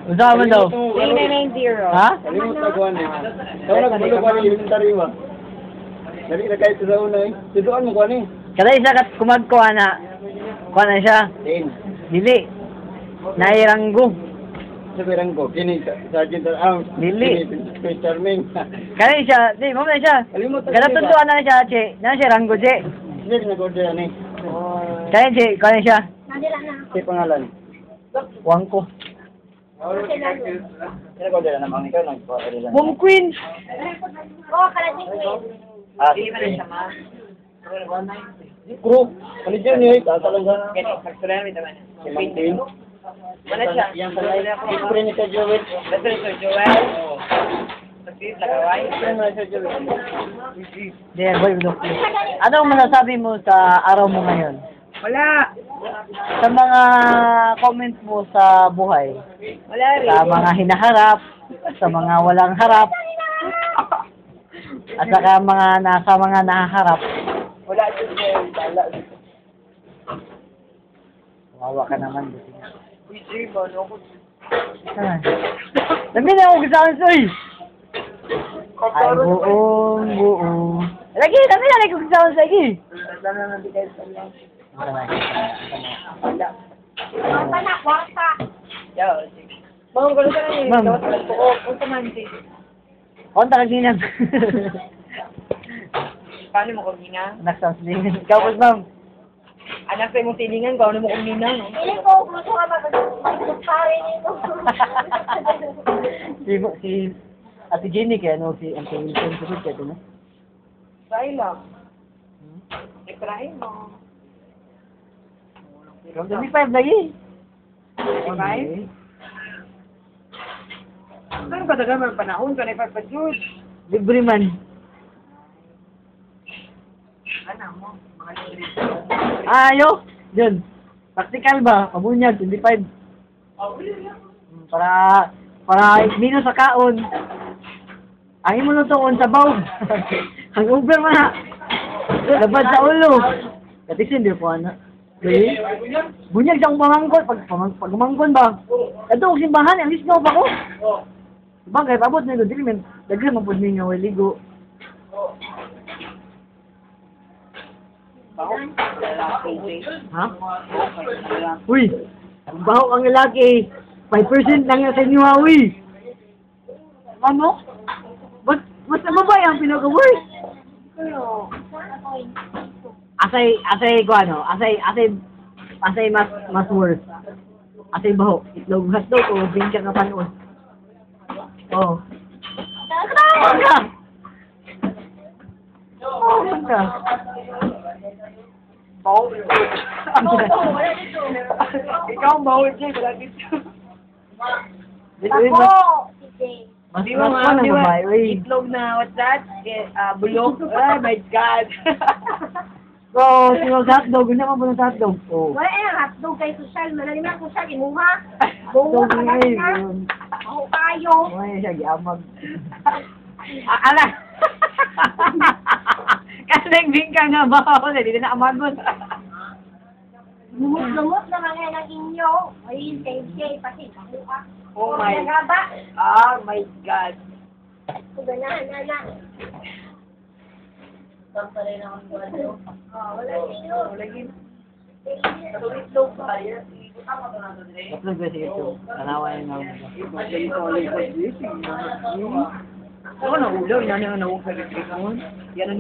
Usaha man daw. 3990. Ha? Kalimut na kuhan eh. Kaya nagbulo pa rin yung tariwa. Dali na kahit sa una eh. Tuduan mo kuhan eh. Kada isa kat kumagkuha na. Kuha na siya. 10. Dili. Nairanggo. Sa perang ko. Kini Sergeant Dili. Space Charming. Kada siya, di mo na siya. Kalimut na Kada tunduan na siya, che. Na siya ranggo, che. Hindi nag-order yan eh. Kaya, che, kuha na siya. Nadila na. Sa pangalan. Wangko. Nag-order na naman ikaw. Nag-order na. Mom Queen. Oo, kalating ko Ah, hindi pa rin siya ma. Kuro. Ano dyan eh? Tatalang ka. Si Martin. Wala siya. Spray ni Sir Joel. Ito ni Sir Joel. There, boy, look. Anong masasabi mo sa araw mo ngayon? Wala. Sa mga comments mo sa buhay? Wala rin. Sa mga hinaharap, sa mga walang harap, at saka sa mga nahaharap. Wala din siya. Wala. Wawa ka naman. Uy, Jay, ano ko? Sabi na ako sa soy. Ay, buong. Lagi, sabi na ako sa lagi. Sana natin kayo sa lang. Wala. Kwarta na, kwarta. Yo, ma'am, gulo ka na yun. Ma'am. Kung samanti. Konta ka ginang. Paano mo kung gina? Nagsasalingan. Ikaw po, ma'am. Anak sa imong tilingan, paano mo kung gina, no? Hindi ko, gusto ka mag-pare nito. Si Ate Jenny kaya no, si Ate Wilson kusod kaya no? Try lang. I-try mo. 25 lagi. Okay? Saan ka daga mga panahon? 25 pa, Jude. Libre man. Ano mo? Mga libre. Ayo. Yun. Practical ba? Pabunyag, 25. Para minus sa kaon. Ang imo lutoon sa bawg. Ang over man na. Labad sa ulo. Katisin di po ana. Okay? Bunyag sa pamangkon. Pag umangkon ba? Ito ang simbahan. Ang lisgaw pa ko. Bagay, pabot na ito. Dili men. Daghan man po ninyo. Ligo. Ha? Uy! Ang baho ang lalaki. 5% lang yan sa inyo ha, uy! Ano? Mas nababay ang pinaka-worst. Asay ko ano? Asay mas worst. Asay baho. Itlog hotdog o binsya ka panon. Oh. Tawag ka! Tawag ka! Bawo. Ikaw ang bawo, Jay. Wala dito. Mas Di ba pa nga, na di ba? babae, uy. Itlog na, what's that? Bulok. Oh my God. So, sino sa hotdog? Hindi naman po ng hotdog. Oh. Wala yung hotdog kay Susyal. Malalim na Susyal, imuha. Hotdog Buha, nga magaling na. yun. Ako tayo. May siya, giamag. Ala! Kasi bingka nga ba ako, hindi na amagon. Lumot-lumot na mga ng inyo. Ay, kay pati. Buha. Oh my. Nagaba. Oh my God. Na. Pampalay na akong buwan. Wala inyo. Wala gin. Itlog pa. Tatlog ba siya ito? Tanawa yun naman. Ako na ulo, yan ang nauulit. Yan ang